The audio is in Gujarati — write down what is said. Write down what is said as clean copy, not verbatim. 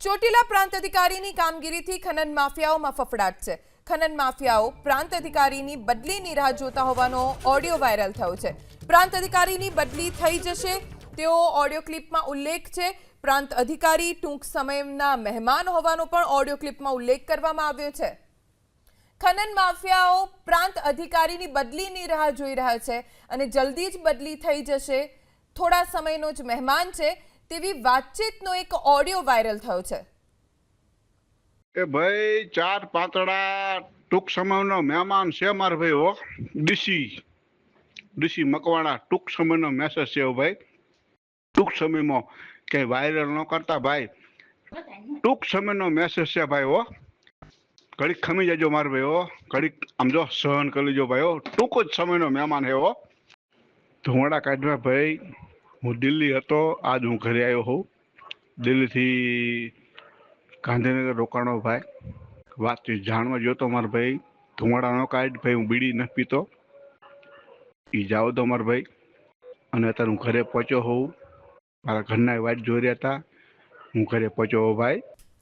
ચોટીલા પ્રાંત અધિકારીની કામગીરીથી ખનન માફિયાઓમાં ફફડાટ છે। ખનન માફિયાઓ પ્રાંત અધિકારીની બદલીની રાહ જોતા હોવાનો ઓડિયો વાયરલ થયો છે। પ્રાંત અધિકારીની બદલી થઈ જશે તેવો ઓડિયો ક્લિપમાં ઉલ્લેખ છે। પ્રાંત અધિકારી ટૂંક સમયના મહેમાન હોવાનો પણ ઓડિયો ક્લિપમાં ઉલ્લેખ કરવામાં આવ્યો છે। ખનન માફિયાઓ પ્રાંત અધિકારીની બદલીની રાહ જોઈ રહ્યા છે અને જલ્દી જ બદલી થઈ જશે, થોડા સમયનો જ મહેમાન છે તેવી વાતચીતનો એક ઓડિયો વાયરલ થયો છે। એ ભાઈ ચાર પાતળા ટૂંક સમયનો મહેમાન છે માર ભાઈ હો। ડીસી મકવાણા ટૂંક સમયનો મેસેજ છે ભાઈ। ટૂંક સમયમાં કે વાયરલ ન કરતા ભાઈ, ટૂંક સમયનો મેસેજ છે ભાઈ હો। ઘડીક ખમી જજો માર ભાઈ હો, ઘડીક આમ જો સહન કરી લેજો ભાઈ હો। ટૂંક જ સમયનો મહેમાન છે હો। ધુમાડા કાઢવા ભાઈ, હું દિલ્હી હતો, આજ હું ઘરે આવ્યો હોઉં। દિલ્હીથી ગાંધીનગર રોકાણો ભાઈ, વાતચીત જાણવા જોતો મારા ભાઈ। ધુમાડા ન કાઢ ભાઈ, હું બીડી નથી પીતો, એ જાઓ તો મારા ભાઈ। અને અત્યારે હું ઘરે પહોંચ્યો હોઉં, મારા ઘરના વાટ જોઈ રહ્યા હતા, હું ઘરે પહોંચ્યો હોઉં ભાઈ।